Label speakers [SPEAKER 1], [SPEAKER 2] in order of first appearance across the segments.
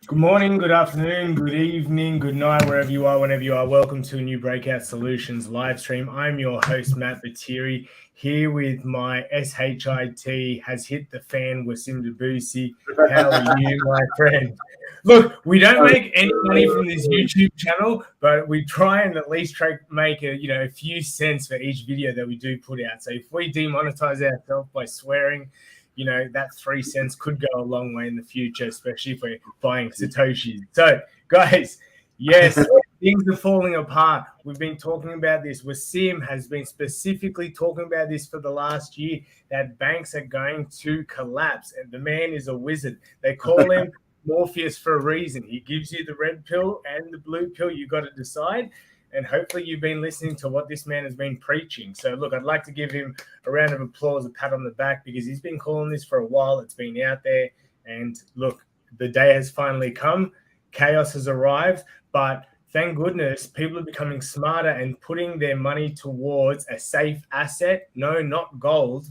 [SPEAKER 1] Good morning, good afternoon, good evening, good night, wherever you are, whenever you are. Welcome to a new Breakout Solutions live stream. I'm your host, Matt Batiri, here with my SHIT has hit the fan, Wasim Debussy. How are you, my friend? Look, we don't make any money from this YouTube channel, but we try and at least make a few cents for each video that we do put out. So if we demonetize ourselves by swearing, that 3 cents could go a long way in the future, especially if we're buying Satoshis. So, guys, yes, things are falling apart. We've been talking about this. Wasim has been specifically talking about this for the last year, that banks are going to collapse. And the man is a wizard. They call him Morpheus for a reason. He gives you the red pill and the blue pill. You got to decide. And hopefully you've been listening to what this man has been preaching. So, look, I'd like to give him a round of applause, a pat on the back, because he's been calling this for a while. It's been out there. And, look, the day has finally come. Chaos has arrived. But thank goodness people are becoming smarter and putting their money towards a safe asset. No, not gold.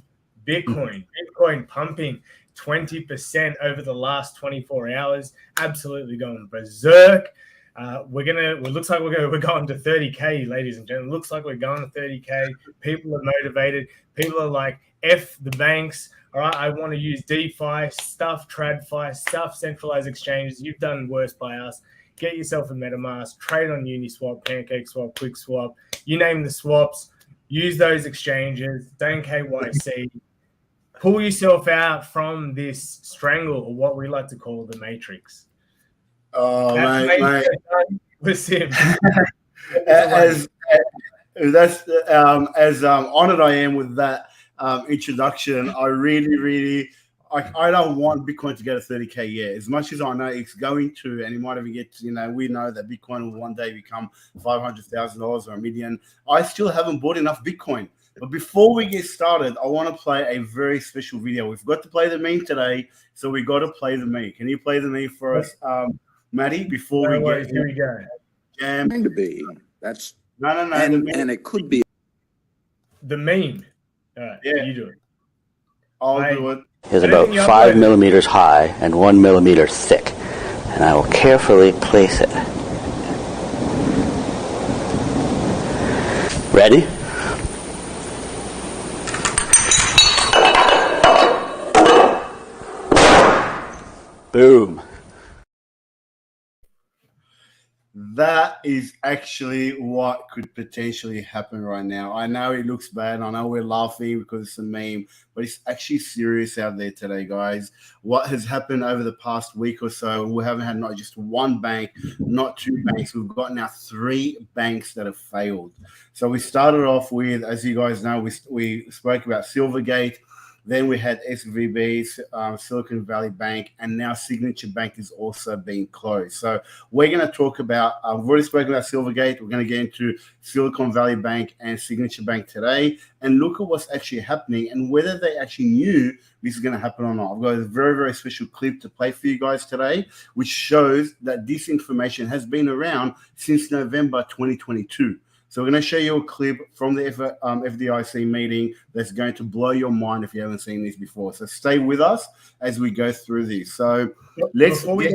[SPEAKER 1] Bitcoin. Bitcoin pumping 20% over the last 24 hours. Absolutely going berserk. It looks like we're going to 30K, ladies and gentlemen. It looks like we're going to 30K. People are motivated. People are like, F the banks. All right, I want to use DeFi, stuff TradFi, stuff centralized exchanges. You've done worse by us. Get yourself a MetaMask, trade on Uniswap, PancakeSwap, QuickSwap. You name the swaps. Use those exchanges. Don't KYC. Pull yourself out from this strangle, or what we like to call the matrix.
[SPEAKER 2] Oh, mate.
[SPEAKER 1] With him.
[SPEAKER 2] as honored I am with that introduction, I really, I don't want Bitcoin to go to 30K yet. As much as I know it's going to, and it might even get to, we know that Bitcoin will one day become $500,000 or $1 million. I still haven't bought enough Bitcoin. But before we get started, I want to play a very special video. We've got to play the meme today, so we got to play the meme. Can you play the meme for us, Matty? Before
[SPEAKER 1] here we go.
[SPEAKER 3] Going to be that's
[SPEAKER 2] no,
[SPEAKER 3] and it could be
[SPEAKER 1] the meme. All right, yeah, you do it.
[SPEAKER 2] I'll do it.
[SPEAKER 4] Is about 5 millimeters high and 1 millimeter thick, and I will carefully place it. Ready? Boom.
[SPEAKER 2] That is actually what could potentially happen right now. I know it looks bad. I know we're laughing because it's a meme, but it's actually serious out there today, guys. What has happened over the past week or so, we haven't had not just one bank, not two banks. We've got now 3 banks that have failed. So we started off with, as you guys know, we spoke about Silvergate. Then we had SVB, Silicon Valley Bank, and now Signature Bank is also being closed. So we're going to talk about, we've already spoken about Silvergate. We're going to get into Silicon Valley Bank and Signature Bank today and look at what's actually happening and whether they actually knew this is going to happen or not. I've got a very, very special clip to play for you guys today, which shows that this information has been around since November 2022. So we're going to show you a clip from the FDIC meeting that's going to blow your mind if you haven't seen this before. So stay with us as we go through this. So
[SPEAKER 1] before we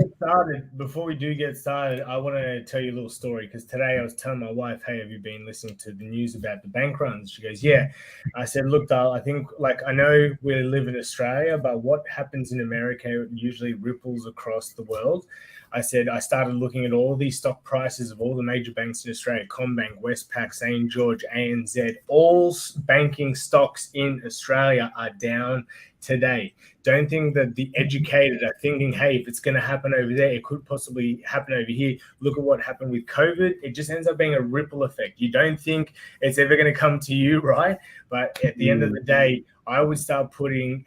[SPEAKER 1] do get started, I want to tell you a little story, because today I was telling my wife, hey, have you been listening to the news about the bank runs? She goes, yeah. I said, look, Dale, I think, I know we live in Australia, but what happens in America usually ripples across the world. I said I started looking at all these stock prices of all the major banks in Australia: Combank, Westpac, Westpac, St. George, ANZ, all banking stocks in Australia are down today. Don't think that the educated are thinking, hey, if it's going to happen over there, it could possibly happen over here. Look at what happened with COVID. It just ends up being a ripple effect. You don't think it's ever going to come to you, right? But at the end of the day, I would start putting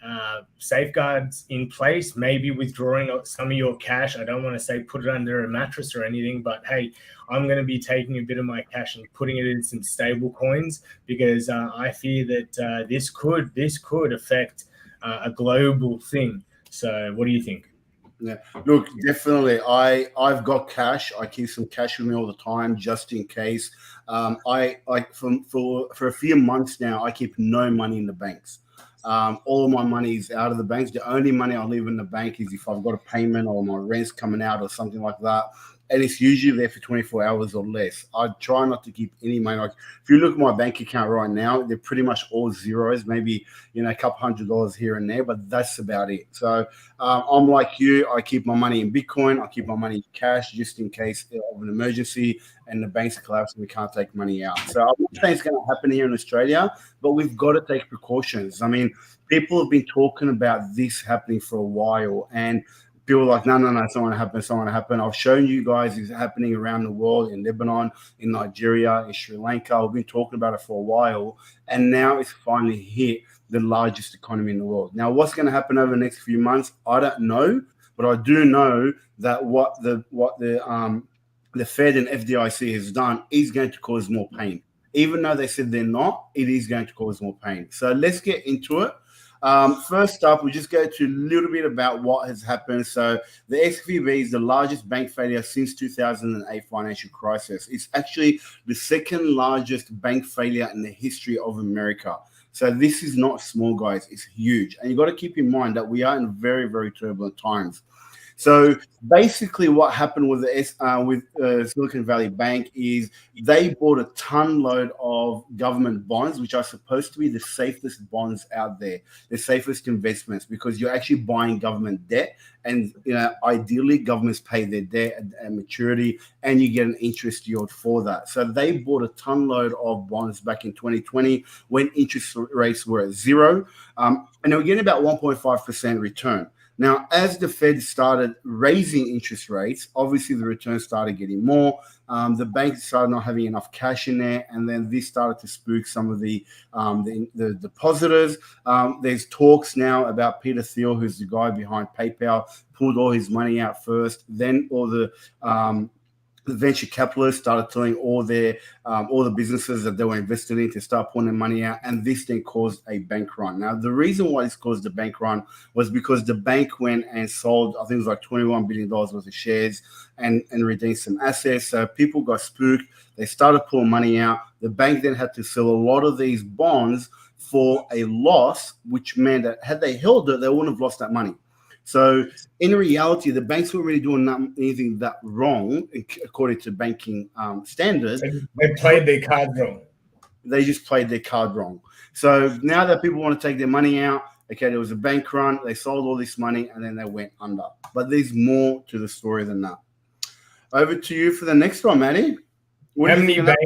[SPEAKER 1] safeguards in place, maybe withdrawing some of your cash. I don't want to say put it under a mattress or anything, but hey, I'm going to be taking a bit of my cash and putting it in some stable coins, because I fear that this could affect a global thing. So what do you think?
[SPEAKER 2] Yeah, look, definitely. I've got cash. I keep some cash with me all the time, just in case. For a few months now, I keep no money in the banks. All of my money is out of the banks. The only money I leave in the bank is if I've got a payment or my rent's coming out or something like that. And it's usually there for 24 hours or less. I try not to keep any money. Like, if you look at my bank account right now, they're pretty much all zeros, maybe, a couple $100 here and there, but that's about it. So I'm like you. I keep my money in Bitcoin. I keep my money in cash just in case of an emergency and the banks collapse and we can't take money out. So I'm not saying it's going to happen here in Australia, but we've got to take precautions. I mean, people have been talking about this happening for a while, and people are like, no, it's not going to happen. It's not going to happen. I've shown you guys it's happening around the world, in Lebanon, in Nigeria, in Sri Lanka. We've been talking about it for a while, and now it's finally hit the largest economy in the world. Now, what's going to happen over the next few months, I don't know, but I do know that what the Fed and FDIC has done is going to cause more pain. Even though they said they're not, it is going to cause more pain. So let's get into it. First up, we just go to a little bit about what has happened. So the SVB is the largest bank failure since 2008 financial crisis. It's actually the second largest bank failure in the history of America. So this is not small, guys. It's huge. And you've got to keep in mind that we are in very, very turbulent times. So basically what happened with Silicon Valley Bank is they bought a ton load of government bonds, which are supposed to be the safest bonds out there, the safest investments, because you're actually buying government debt. And ideally, governments pay their debt at maturity, and you get an interest yield for that. So they bought a ton load of bonds back in 2020 when interest rates were at zero, and they were getting about 1.5% return. Now, as the Fed started raising interest rates, obviously the returns started getting more. The banks started not having enough cash in there, and then this started to spook some of the depositors. There's talks now about Peter Thiel, who's the guy behind PayPal, pulled all his money out first. Then all the venture capitalists started telling all the businesses that they were invested in to start pulling their money out, and this then caused a bank run. Now, the reason why this caused the bank run was because the bank went and sold, I think it was like $21 billion worth of shares and redeemed some assets. So people got spooked. They started pulling money out. The bank then had to sell a lot of these bonds for a loss, which meant that had they held it, they wouldn't have lost that money. So in reality, the banks weren't really doing anything that wrong, according to banking standards.
[SPEAKER 1] They played their card wrong.
[SPEAKER 2] They just played their card wrong. So now that people want to take their money out, okay, there was a bank run, they sold all this money, and then they went under. But there's more to the story than that. Over to you for the next one, Matty.
[SPEAKER 1] How many banks?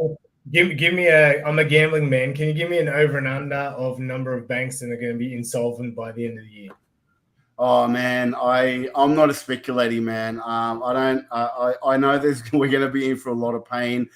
[SPEAKER 1] Give me I'm a gambling man. Can you give me an over and under of number of banks that are going to be insolvent by the end of the year?
[SPEAKER 2] Oh man, I'm not a speculating man. I know we're going to be in for a lot of pain.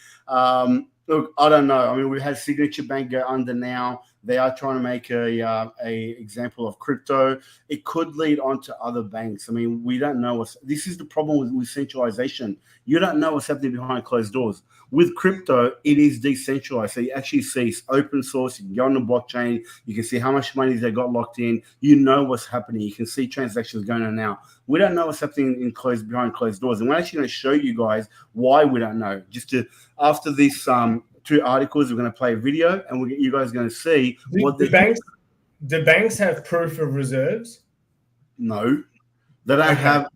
[SPEAKER 2] Look, I don't know. I mean, we've had Signature Bank go under now. They are trying to make a example of crypto. It could lead on to other banks. I mean, we don't know this is the problem with centralization. You don't know what's happening behind closed doors. With crypto, it is decentralized. So you actually see it's open source. You can go on the blockchain. You can see how much money they got locked in. You know what's happening. You can see transactions going on now. We don't know what's happening behind closed doors. And we're actually going to show you guys why we don't know. After this 2 articles, we're going to play a video, and you guys are going to see what the banks.
[SPEAKER 1] Do banks have proof of reserves?
[SPEAKER 2] No, they don't have.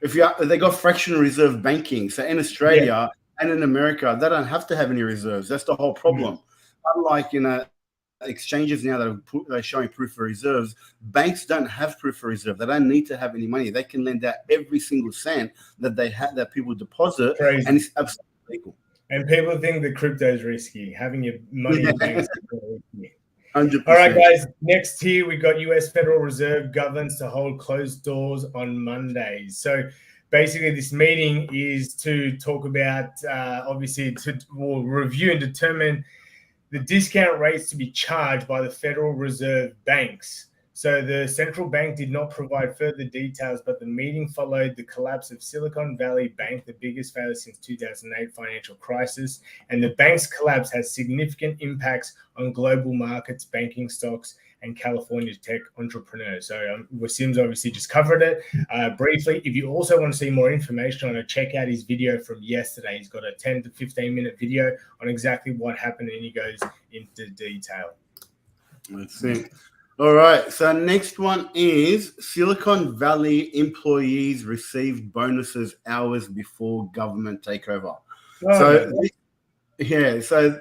[SPEAKER 2] They got fractional reserve banking. So in Australia and in America, they don't have to have any reserves. That's the whole problem. Unlike exchanges now that are showing proof of reserves, banks don't have proof of reserve. They don't need to have any money. They can lend out every single cent that they have that people deposit, and it's absolutely legal.
[SPEAKER 1] And people think that crypto is risky. Having your money in banks is risky.
[SPEAKER 2] 100%.
[SPEAKER 1] All right, guys. Next here, we got U.S. Federal Reserve governs to hold closed doors on Mondays. So basically, this meeting is to talk about, obviously, we'll review and determine the discount rates to be charged by the Federal Reserve banks. So the central bank did not provide further details, but the meeting followed the collapse of Silicon Valley Bank, the biggest failure since 2008 financial crisis. And the bank's collapse has significant impacts on global markets, banking stocks, and California tech entrepreneurs. So Wasim's obviously just covered it briefly. If you also want to see more information on it, check out his video from yesterday. He's got a 10 to 15 minute video on exactly what happened, and he goes into detail.
[SPEAKER 2] Let's see. All right. So next one is Silicon Valley employees received bonuses hours before government takeover. So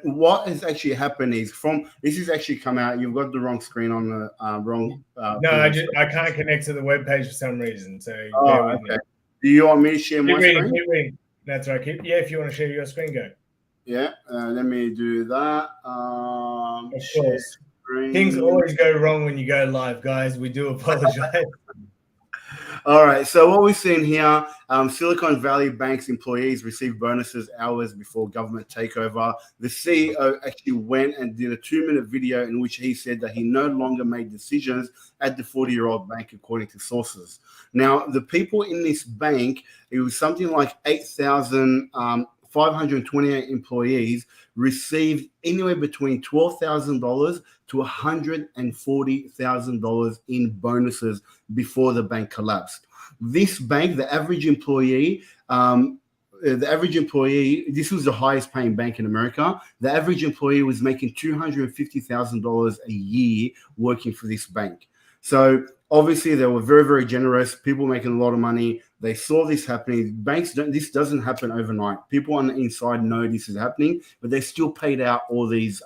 [SPEAKER 2] what has actually happened is this has actually come out. You've got the wrong screen on the wrong.
[SPEAKER 1] No, I can't connect to the web page for some reason. So
[SPEAKER 2] okay. Me. Do you want me to share my screen?
[SPEAKER 1] Keep reading. That's right. If you want to share your screen, go.
[SPEAKER 2] Yeah. Let me do that.
[SPEAKER 1] Of course. Things always go wrong when you go live, guys. We do apologize.
[SPEAKER 2] All right. So what we're seeing here, Silicon Valley Bank's employees received bonuses hours before government takeover. The CEO actually went and did a 2-minute video in which he said that he no longer made decisions at the 40-year-old bank, according to sources. Now, the people in this bank, it was something like 8,528 employees received anywhere between $12,000 to $140,000 in bonuses before the bank collapsed. This bank, the average employee, this was the highest paying bank in America. The average employee was making $250,000 a year working for this bank. So obviously they were very, very generous. People making a lot of money. They saw this happening. Banks this doesn't happen overnight. People on the inside know this is happening, but they still paid out all these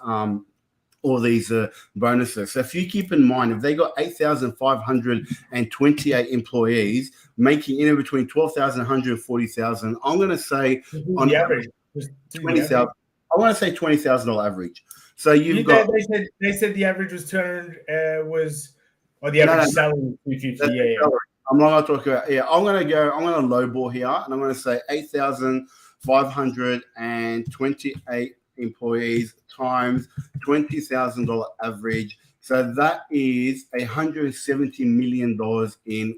[SPEAKER 2] bonuses. So if you keep in mind, if they got 8,528 employees making anywhere between 12,000 and 140,000, I'm going to say on the average 20,000. I want to say $20,000 average. So
[SPEAKER 1] they said the average was 200 the average salary was 250. Yeah.
[SPEAKER 2] I'm not going to talk about. Yeah, I'm going to lowball here, and I'm going to say 8,528 employees times $20,000 average. So that is $170 million in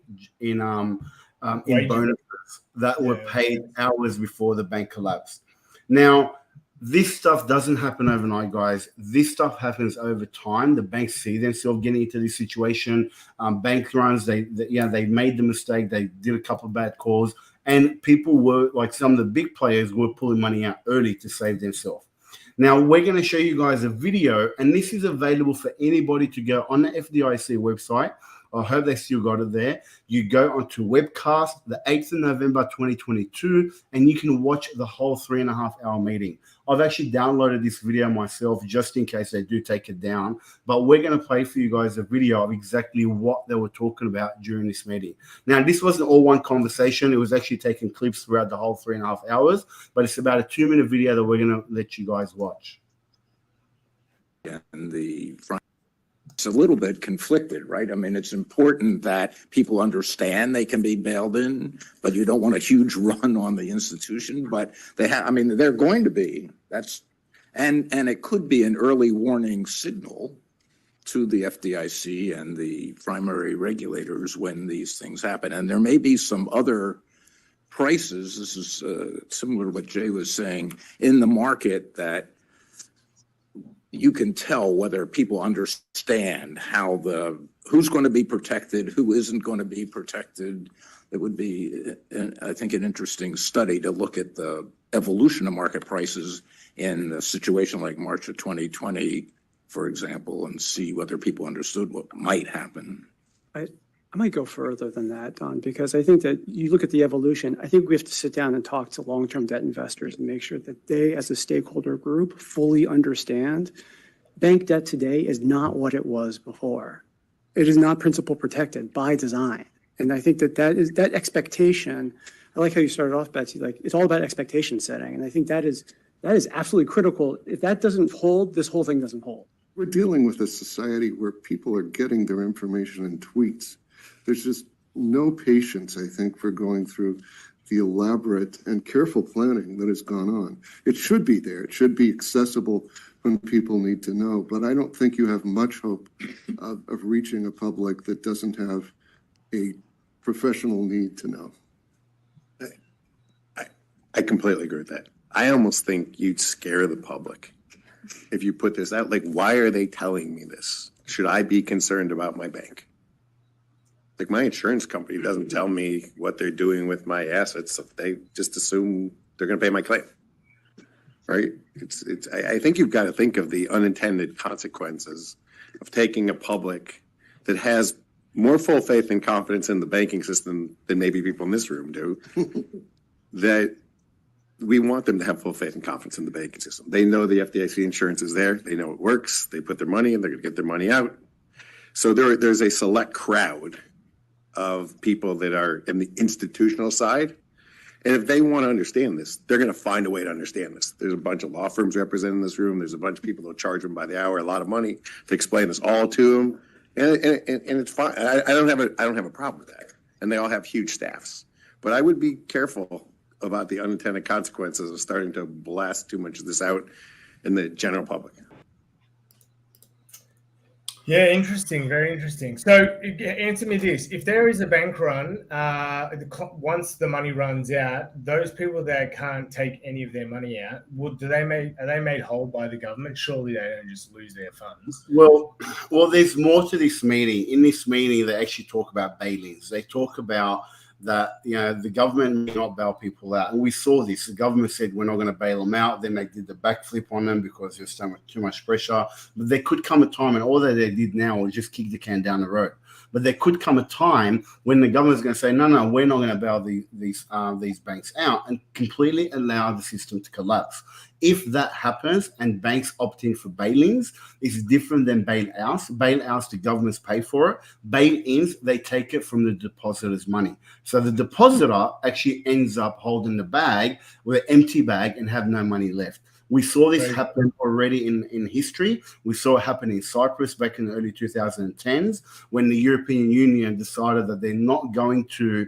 [SPEAKER 2] bonuses that were paid hours before the bank collapsed. Now, this stuff doesn't happen overnight, guys. This stuff happens over time. The banks see themselves getting into this situation. Bank runs, they made the mistake. They did a couple of bad calls, and people were like some of the big players were pulling money out early to save themselves. Now, we're going to show you guys a video, and this is available for anybody to go on the FDIC website. I hope they still got it there. You go onto webcast, the 8th of November, 2022, and you can watch the whole 3.5-hour meeting. I've actually downloaded this video myself just in case they do take it down, but we're going to play for you guys a video of exactly what they were talking about during this meeting. Now, this wasn't all one conversation. It was actually taking clips throughout the whole 3.5 hours, but it's about a 2-minute video that we're going to let you guys watch.
[SPEAKER 3] And the front. It's a little bit conflicted, right? I mean, it's important that people understand they can be bailed in, but you don't want a huge run on the institution. But they're going to be. And it could be an early warning signal to the FDIC and the primary regulators when these things happen. And there may be some other prices. This is similar to what Jay was saying in the market that you can tell whether people understand who's going to be protected, who isn't going to be protected. It would be, I think, an interesting study to look at the evolution of market prices in a situation like March of 2020, for example, and see whether people understood what might happen.
[SPEAKER 5] I might go further than that, Don, because I think that you look at the evolution. I think we have to sit down and talk to long-term debt investors and make sure that they, as a stakeholder group, fully understand bank debt today is not what it was before. It is not principal protected by design. And I think that that expectation, I like how you started off, Betsy, like it's all about expectation setting. And I think that is That is absolutely critical. If that doesn't hold, this whole thing doesn't hold.
[SPEAKER 6] We're dealing with a society where people are getting their information in tweets. There's just no patience, I think, for going through the elaborate and careful planning that has gone on. It should be there. It should be accessible when people need to know. But I don't think you have much hope of reaching a public that doesn't have a professional need to know.
[SPEAKER 7] I completely agree with that. I almost think you'd scare the public if you put this out. Like, why are they telling me this? Should I be concerned about my bank? Like, my insurance company doesn't tell me what they're doing with my assets. They just assume they're going to pay my claim, right? I think you've got to think of the unintended consequences of taking a public that has more full faith and confidence in the banking system than maybe people in this room do, that we want them to have full faith and confidence in the banking system. They know the FDIC insurance is there. They know it works. They put their money in, they're going to get their money out. So there's a select crowd of people that are in the institutional side. And if they want to understand this, they're going to find a way to understand this. There's a bunch of law firms represented in this room. There's a bunch of people that charge them by the hour a lot of money to explain this all to them. And it's fine. I don't have a problem with that. And they all have huge staffs. But I would be careful about the unintended consequences of starting to blast too much of this out in the general public.
[SPEAKER 1] Yeah, interesting. Very interesting. So answer me this. If there is a bank run, once the money runs out, those people that can't take any of their money out, are they made whole by the government? Surely they don't just lose their funds.
[SPEAKER 2] Well, there's more to this meeting. In this meeting, they actually talk about bail-ins. They talk about that, the government may not bail people out. And we saw this. The government said, we're not going to bail them out. Then they did the backflip on them because there's too much pressure. But there could come a time, and all that they did now was just kick the can down the road. But there could come a time when the government's going to say, no, we're not going to bail these banks out, and completely allow the system to collapse. If that happens and banks opt in for bail-ins, it's different than bail-outs. Bail-outs, the governments pay for it. Bail-ins, they take it from the depositor's money. So the depositor actually ends up holding the bag with an empty bag and have no money left. We saw this happen already in history. We saw it happen in Cyprus back in the early 2010s when the European Union decided that they're not going to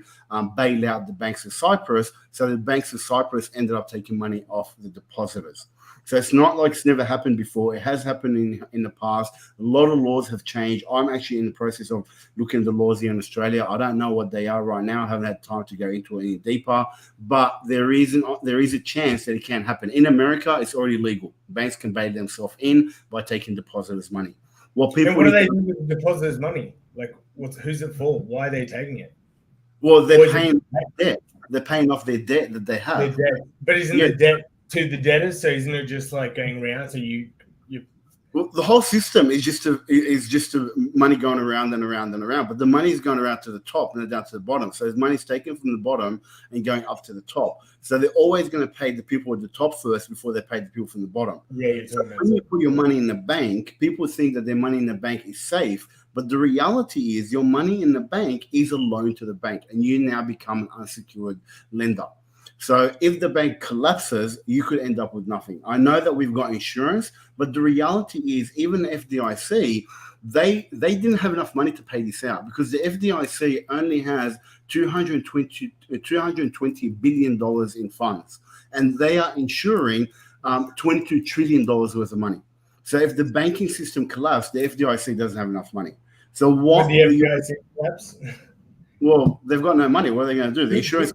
[SPEAKER 2] bail out the banks of Cyprus. So the banks of Cyprus ended up taking money off the depositors. So it's not like it's never happened before. It has happened in the past. A lot of laws have changed. I'm actually in the process of looking at the laws here in Australia. I don't know what they are right now. I haven't had time to go into it any deeper. But there is a chance that it can happen. In America, it's already legal. Banks can bail themselves in by taking depositors' money.
[SPEAKER 1] What do they do with the depositors' money? Like, who's it for? Why are they taking it?
[SPEAKER 2] Well, they're paying debt. They're paying off their debt that they have.
[SPEAKER 1] But isn't the debt to the debtors? So isn't it just like going around? So you
[SPEAKER 2] well, the whole system is just money going around and around and around. But the money is going around to the top and then down to the bottom. So the money's taken from the bottom and going up to the top. So they're always going to pay the people at the top first before they pay the people from the bottom.
[SPEAKER 1] Yeah.
[SPEAKER 2] So when you put your money in the bank, people think that their money in the bank is safe. But the reality is your money in the bank is a loan to the bank, and you now become an unsecured lender. So if the bank collapses, you could end up with nothing. I know that we've got insurance, but the reality is even the FDIC, they didn't have enough money to pay this out because the FDIC only has $220 billion in funds, and they are insuring $22 trillion worth of money. So if the banking system collapses, the FDIC doesn't have enough money. So what
[SPEAKER 1] the FDIC collapse?
[SPEAKER 2] Well, they've got no money. What are they going to do? The insurance.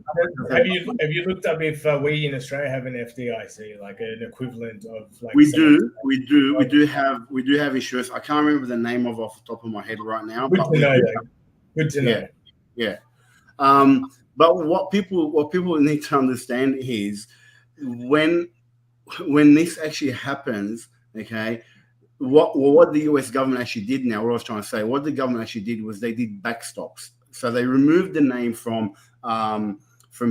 [SPEAKER 1] Have you looked up if we in Australia have an FDIC, like an equivalent of like?
[SPEAKER 2] We do have insurance. I can't remember the name off the top of my head right now.
[SPEAKER 1] Good to know.
[SPEAKER 2] Yeah. But what people need to understand is when this actually happens, okay. What the US government actually did now, what I was trying to say, what the government actually did was they did backstops. So they removed the name from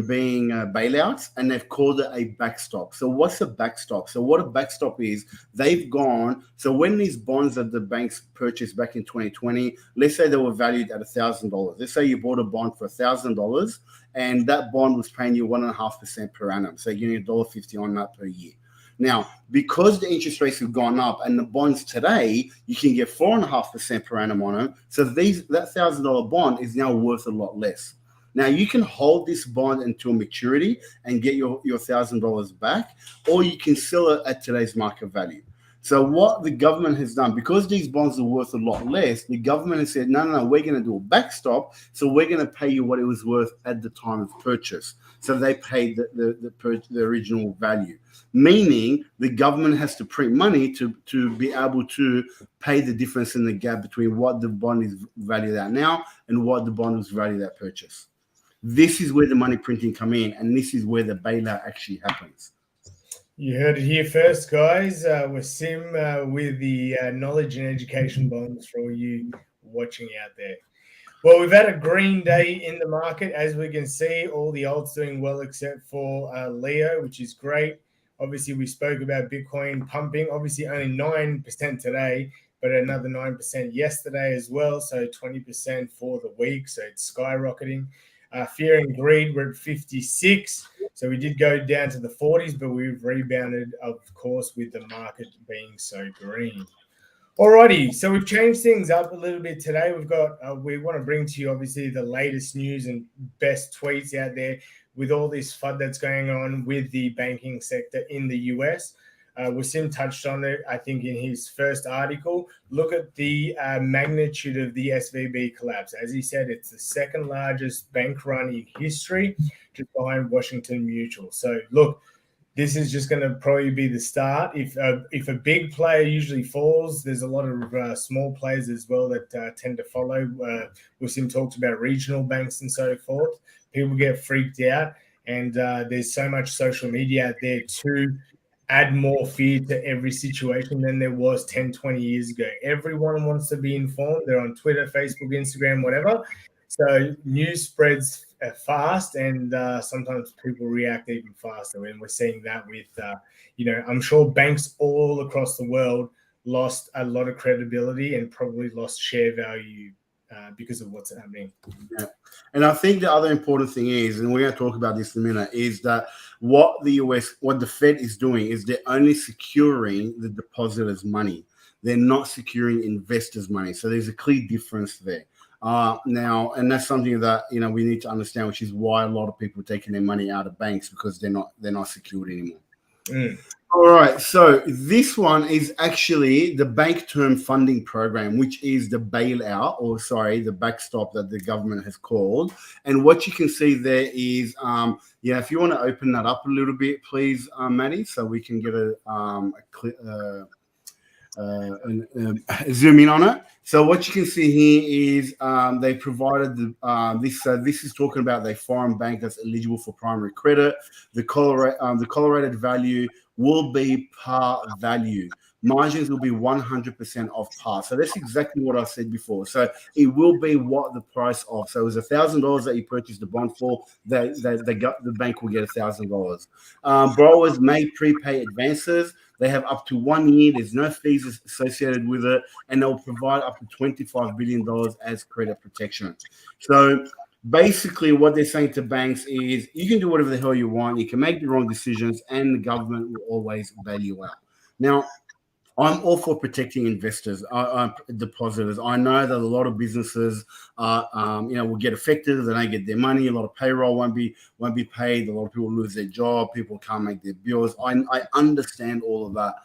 [SPEAKER 2] being bailouts, and they've called it a backstop. So what's a backstop? So what a backstop is, they've gone, so when these bonds that the banks purchased back in 2020, let's say they were valued at $1,000. Let's say you bought a bond for $1,000, and that bond was paying you 1.5% per annum. So you're getting $1.50 on that per year. Now, because the interest rates have gone up and the bonds today, you can get 4.5% per annum on them. So that $1,000 bond is now worth a lot less. Now, you can hold this bond until maturity and get your $1,000 back, or you can sell it at today's market value. So what the government has done, because these bonds are worth a lot less, the government has said, no, we're going to do a backstop. So we're going to pay you what it was worth at the time of purchase. So they paid the original value, meaning the government has to print money to be able to pay the difference in the gap between what the bond is valued at now and what the bond was valued at purchase. This is where the money printing come in, and this is where the bailout actually happens.
[SPEAKER 1] You heard it here first, guys. Wasim with the knowledge and education bonds for all you watching out there. Well, we've had a green day in the market. As we can see, all the alts doing well except for Leo, which is great. Obviously, we spoke about Bitcoin pumping. Obviously, only 9% today, but another 9% yesterday as well. So 20% for the week. So it's skyrocketing. Fear and greed, we're at 56. So we did go down to the 40s, but we've rebounded, of course, with the market being so green. Alrighty, so we've changed things up a little bit today. We've got, we want to bring to you, obviously, the latest news and best tweets out there with all this FUD that's going on with the banking sector in the US. Wasim touched on it, I think, in his first article. Look at the magnitude of the SVB collapse. As he said, it's the second largest bank run in history, just behind Washington Mutual. So, look, this is just going to probably be the start. If a big player usually falls, there's a lot of small players as well that tend to follow. Wasim talked about regional banks and so forth. People get freaked out, and there's so much social media out there to add more fear to every situation than there was 10, 20 years ago. Everyone wants to be informed. They're on Twitter, Facebook, Instagram, whatever. So news spreads fast, and sometimes people react even faster. And we're seeing that with, I'm sure banks all across the world lost a lot of credibility and probably lost share value because of what's happening.
[SPEAKER 2] Yeah. And I think the other important thing is, and we're going to talk about this in a minute, is that what the Fed is doing is they're only securing the depositors' money. They're not securing investors' money. So there's a clear difference there. Now, and that's something that, we need to understand, which is why a lot of people are taking their money out of banks, because they're not secured anymore. All right, so this one is actually the Bank Term Funding Program, which is the bailout, the backstop that the government has called. And what you can see there is, if you want to open that up a little bit, please, Maddie, so we can get a zoom in on it. So what you can see here is they provided this. So this is talking about the foreign bank that's eligible for primary credit. The correlated value will be par value. Margins will be 100% off par. So that's exactly what I said before. So it will be what the price of. So it was $1,000 that you purchased the bond for. The bank will get $1,000. Borrowers may prepay advances. They have up to 1 year. There's no fees associated with it, and they'll provide up to $25 billion as credit protection. So basically what they're saying to banks is you can do whatever the hell you want. You can make the wrong decisions, and the government will always bail you out. Now, I'm all for protecting investors, depositors. I know that a lot of businesses, will get affected. They don't get their money. A lot of payroll won't be paid. A lot of people lose their job. People can't make their bills. I understand all of that,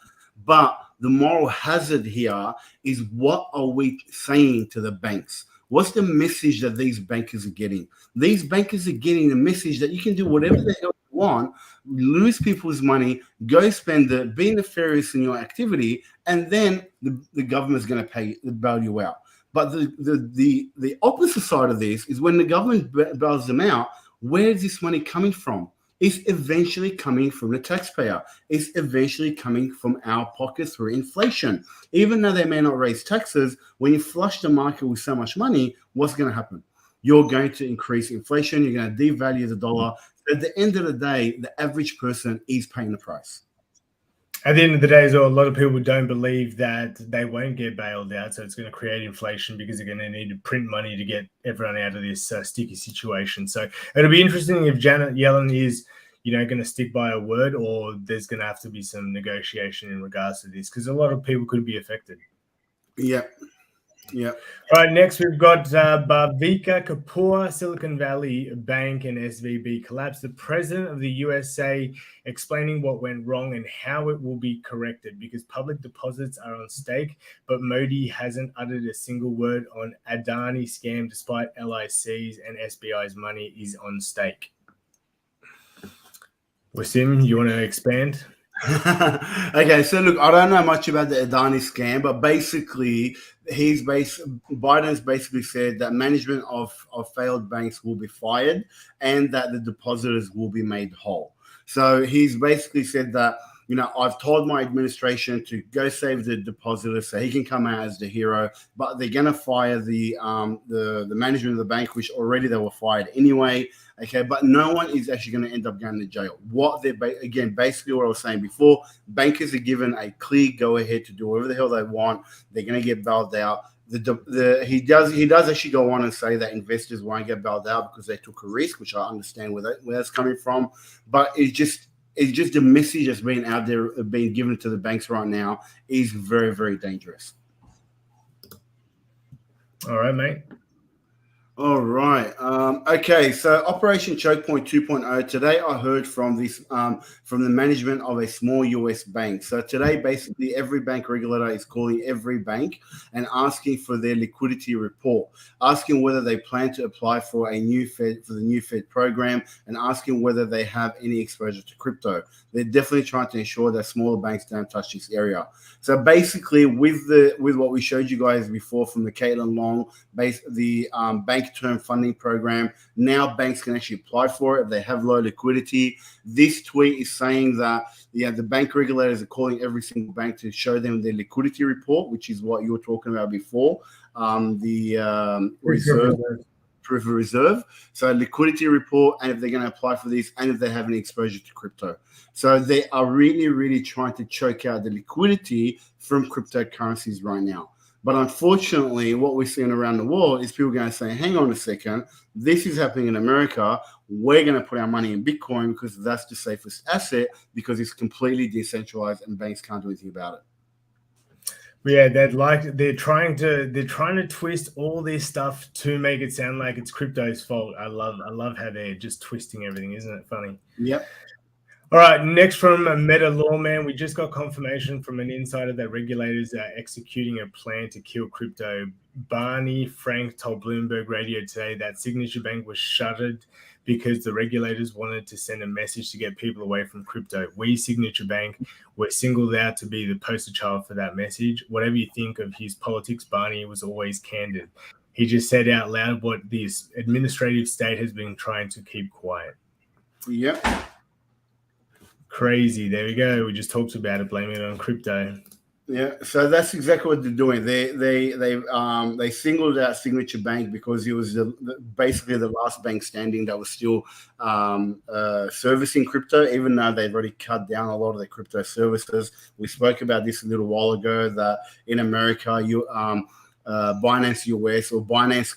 [SPEAKER 2] but the moral hazard here is, what are we saying to the banks? What's the message that these bankers are getting? These bankers are getting the message that you can do whatever the hell you want, lose people's money, go spend it, be nefarious in your activity, and then the government's going to bail you out. But the opposite side of this is, when the government bails them out, where is this money coming from? It's eventually coming from the taxpayer. It's eventually coming from our pockets through inflation. Even though they may not raise taxes, when you flush the market with so much money, what's going to happen? You're going to increase inflation. You're going to devalue the dollar. At the end of the day, the average person is paying the price.
[SPEAKER 1] At the end of the day, as well, a lot of people don't believe that they won't get bailed out. So it's going to create inflation, because they're going to need to print money to get everyone out of this sticky situation. So it'll be interesting if Janet Yellen is, going to stick by a word, or there's going to have to be some negotiation in regards to this? Because a lot of people could be affected.
[SPEAKER 2] Yeah. Yeah.
[SPEAKER 1] All right, next we've got Bhavika Kapoor, Silicon Valley Bank and SVB collapse. The president of the USA explaining what went wrong and how it will be corrected, because public deposits are on stake, but Modi hasn't uttered a single word on Adani scam despite LIC's and SBI's money is on stake. Wasim, you want to expand?
[SPEAKER 2] Okay, so look, I don't know much about the Adani scam, but basically, Biden's basically said that management of failed banks will be fired and that the depositors will be made whole. So he's basically said that, I've told my administration to go save the depositors so he can come out as the hero, but they're gonna fire the management of the bank, which already they were fired anyway. Okay, but no one is actually going to end up going to jail. Basically what I was saying before, bankers are given a clear go-ahead to do whatever the hell they want. They're going to get bailed out. He does actually go on and say that investors won't get bailed out because they took a risk, which I understand where that's coming from. But it's just the message that's being out there, being given to the banks right now is very, very dangerous.
[SPEAKER 1] All right, mate.
[SPEAKER 2] All right. Okay. So Operation Choke Point 2.0. Today, I heard from the management of a small US bank. So today, basically, every bank regulator is calling every bank and asking for their liquidity report, asking whether they plan to apply for the new Fed program, and asking whether they have any exposure to crypto. They're definitely trying to ensure that smaller banks don't touch this area. So basically, with what we showed you guys before from the Caitlin Long, bank term funding program, now banks can actually apply for it if they have low liquidity. This tweet is saying that the bank regulators are calling every single bank to show them their liquidity report, which is what you were talking about before, proof of reserve. So liquidity report, and if they're going to apply for this, and if they have any exposure to crypto. So they are really, really trying to choke out the liquidity from cryptocurrencies right now. But unfortunately, what we're seeing around the world is people going to say, hang on a second, this is happening in America. We're going to put our money in Bitcoin because that's the safest asset, because it's completely decentralized and banks can't do anything about it.
[SPEAKER 1] Yeah, they're trying to twist all this stuff to make it sound like it's crypto's fault. I love how they're just twisting everything. Isn't it funny?
[SPEAKER 2] Yep.
[SPEAKER 1] All right, next from Meta Lawman, we just got confirmation from an insider that regulators are executing a plan to kill crypto. Barney Frank told Bloomberg Radio today that Signature Bank was shuttered because the regulators wanted to send a message to get people away from crypto. We, Signature Bank, were singled out to be the poster child for that message. Whatever you think of his politics, Barney was always candid. He just said out loud what this administrative state has been trying to keep quiet.
[SPEAKER 2] Yep.
[SPEAKER 1] Crazy. There we go. We just talked about it, blaming it on crypto.
[SPEAKER 2] Yeah, so that's exactly what they're doing. They singled out Signature Bank because it was basically the last bank standing that was still servicing crypto, even though they've already cut down a lot of the crypto services. We spoke about this a little while ago that in America, Binance US or Binance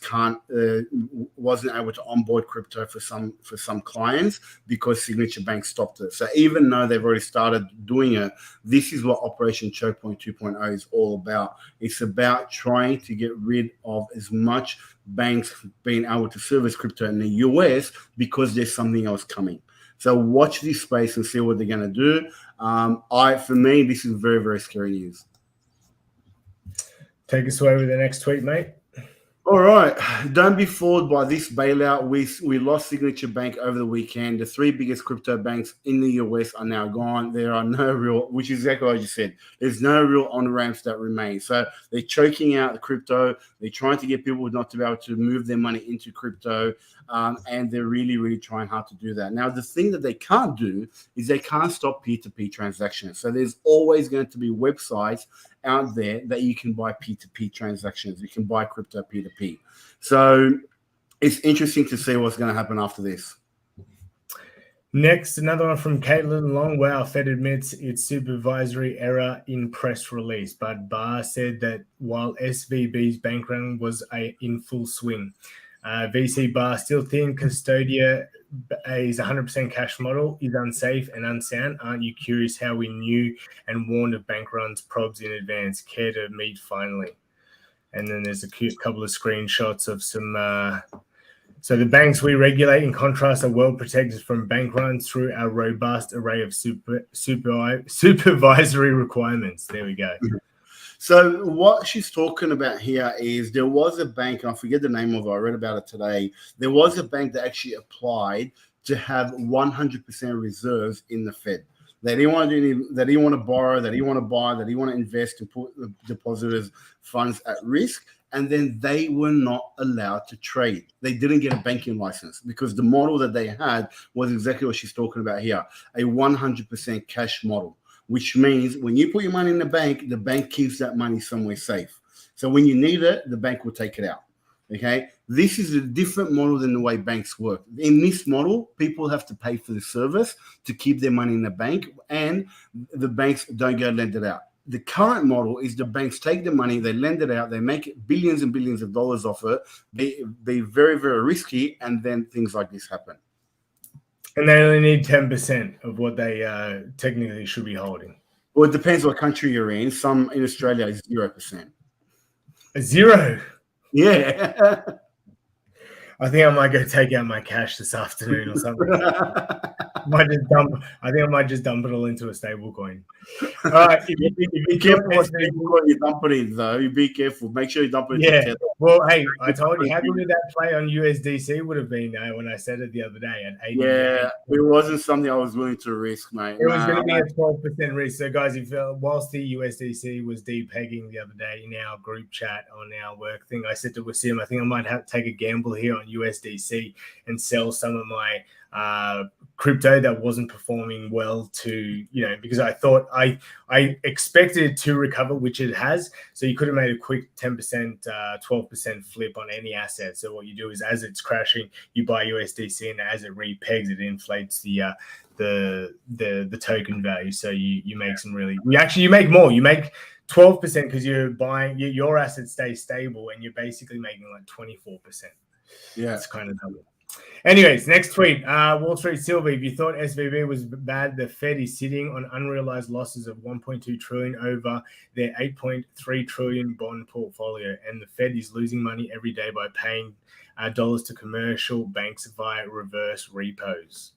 [SPEAKER 2] wasn't able to onboard crypto for some clients because Signature Bank stopped it. So even though they've already started doing it, this is what Operation Choke Point 2.0 is all about. It's about trying to get rid of as much banks being able to service crypto in the US because there's something else coming. So watch this space and see what they're going to do. For me, this is very, very scary news.
[SPEAKER 1] Take us away with the next tweet, mate.
[SPEAKER 2] All right. Don't be fooled by this bailout. We lost Signature Bank over the weekend. The three biggest crypto banks in the US are now gone. There are no real, which is exactly what you said. There's no real on-ramps that remain. So they're choking out the crypto. They're trying to get people not to be able to move their money into crypto. And they're really, really trying hard to do that. Now, the thing that they can't do is they can't stop peer-to-peer transactions. So there's always going to be websites out there that you can buy peer-to-peer transactions. You can buy crypto peer-to-peer. So it's interesting to see what's going to happen after this.
[SPEAKER 1] Next, another one from Caitlin Long. Wow, Fed admits its supervisory error in press release, but Barr said that while SVB's bank run was in full swing. VC Barr still think is 100% cash model is unsafe and unsound. Aren't you curious how we knew and warned of bank runs probs in advance? Care to meet finally? And then there's a cute couple of screenshots of some. So the banks we regulate, in contrast, are well protected from bank runs through our robust array of supervisory requirements. There we go.
[SPEAKER 2] So what she's talking about here is there was a bank, I forget the name of it, I read about it today. There was a bank that actually applied to have 100% reserves in the Fed. They didn't want to do any, they didn't want to borrow, they didn't want to buy, they didn't want to invest and put the depositors' funds at risk. And then they were not allowed to trade. They didn't get a banking license because the model that they had was exactly what she's talking about here, a 100% cash model, which means when you put your money in the bank keeps that money somewhere safe. So when you need it, the bank will take it out. Okay, this is a different model than the way banks work. In this model, people have to pay for the service to keep their money in the bank, and the banks don't go lend it out. The current model is the banks take the money, they lend it out, they make billions and billions of dollars off it. They very, very risky, and then things like this happen.
[SPEAKER 1] And they only need 10% of what they technically should be holding.
[SPEAKER 2] Well, it depends what country you're in. Some in Australia is 0%.
[SPEAKER 1] A zero?
[SPEAKER 2] Yeah.
[SPEAKER 1] I think I might go take out my cash this afternoon or something. I think I might just dump it all into a stable coin. All right,
[SPEAKER 2] be careful what you dump it in, though. You be careful. Make sure you dump it in.
[SPEAKER 1] Well, hey, I told you, how good would that play on USDC would have been when I said it the other day at 80.
[SPEAKER 2] Yeah, it wasn't something I was willing to risk, mate.
[SPEAKER 1] It was going to be a 12% risk. So, guys, if whilst the USDC was depegging the other day in our group chat on our work thing, I said to Wasim, I think I might have to take a gamble here on USDC and sell some of my crypto that wasn't performing well to, because I thought I expected it to recover, which it has. So you could have made a quick 10%, 12% flip on any asset. So what you do is, as it's crashing, you buy USDC, and as it repegs, it inflates the token value. So you make some really, you make more. You make 12% because you're buying your assets stay stable, and you're basically making like 24%.
[SPEAKER 2] Yeah,
[SPEAKER 1] it's kind of double. Anyways, next tweet. Wall Street Silver. If you thought SVB was bad, the Fed is sitting on unrealized losses of 1.2 trillion over their 8.3 trillion bond portfolio, and the Fed is losing money every day by paying dollars to commercial banks via reverse repos.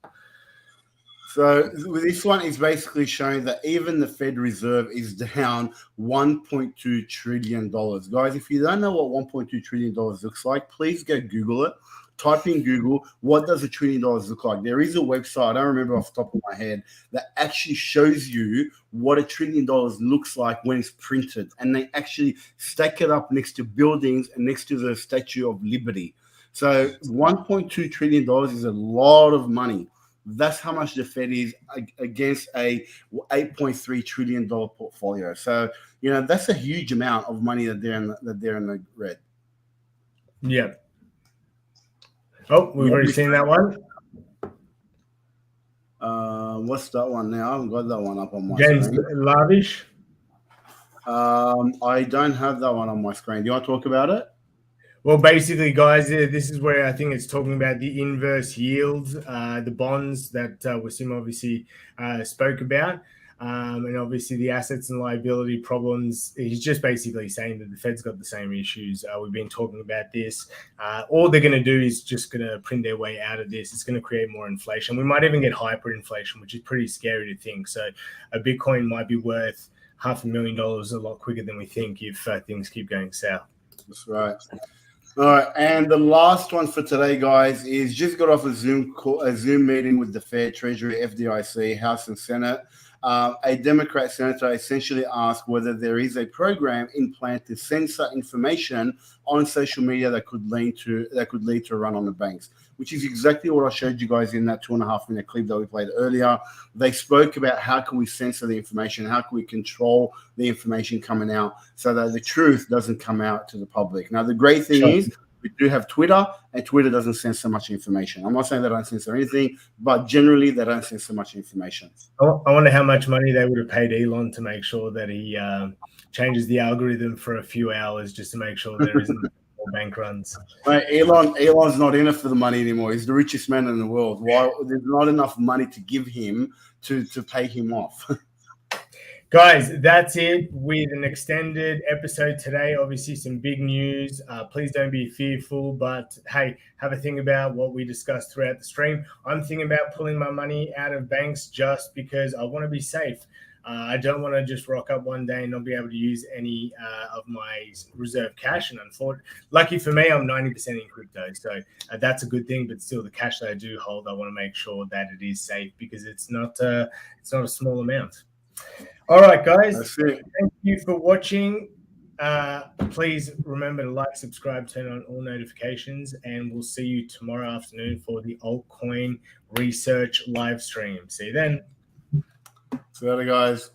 [SPEAKER 2] So this one is basically showing that even the Fed Reserve is down $1.2 trillion. Guys, if you don't know what $1.2 trillion looks like, please go Google it. Type in Google, what does $1 trillion look like? There is a website, I don't remember off the top of my head, that actually shows you what $1 trillion looks like when it's printed. And they actually stack it up next to buildings and next to the Statue of Liberty. So $1.2 trillion is a lot of money. That's how much the Fed is against a $8.3 trillion portfolio. So, that's a huge amount of money that they're in the red.
[SPEAKER 1] Yeah. Oh, we've already seen that one.
[SPEAKER 2] What's that one now? I haven't got that one up on my
[SPEAKER 1] James
[SPEAKER 2] screen.
[SPEAKER 1] Lavish.
[SPEAKER 2] I don't have that one on my screen. Do you want to talk about it?
[SPEAKER 1] Well, basically, guys, this is where I think it's talking about the inverse yields, the bonds that Wasim obviously spoke about. And obviously the assets and liability problems. He's just basically saying that the Fed's got the same issues. We've been talking about this. All they're going to do is just going to print their way out of this. It's going to create more inflation. We might even get hyperinflation, which is pretty scary to think. So a Bitcoin might be worth $500,000 a lot quicker than we think if things keep going south.
[SPEAKER 2] That's right. All right, and the last one for today, guys, is just got off a Zoom meeting with the Fed, Treasury, FDIC, House and Senate. A Democrat senator essentially asked whether there is a program in plan to censor information on social media that could lead to a run on the banks, which is exactly what I showed you guys in that 2.5-minute clip that we played earlier. They spoke about how can we censor the information, how can we control the information coming out so that the truth doesn't come out to the public. Now, the great thing is we do have Twitter, and Twitter doesn't censor much information. I'm not saying they don't censor anything, but generally they don't censor much information.
[SPEAKER 1] I wonder how much money they would have paid Elon to make sure that he changes the algorithm for a few hours just to make sure there isn't more bank runs.
[SPEAKER 2] Mate, Elon's not in it for the money anymore. He's the richest man in the world. Why? There's not enough money to give him to pay him off.
[SPEAKER 1] Guys, that's it with an extended episode today. Obviously, some big news. Please don't be fearful, but hey, have a think about what we discussed throughout the stream. I'm thinking about pulling my money out of banks just because I want to be safe. I don't want to just rock up one day and not be able to use any of my reserve cash. And lucky for me, I'm 90% in crypto. So that's a good thing. But still, the cash that I do hold, I want to make sure that it is safe because it's not a small amount. All right, guys. Thank you for watching. Please remember to like, subscribe, turn on all notifications, and we'll see you tomorrow afternoon for the altcoin research live stream. See you then.
[SPEAKER 2] See you later, guys.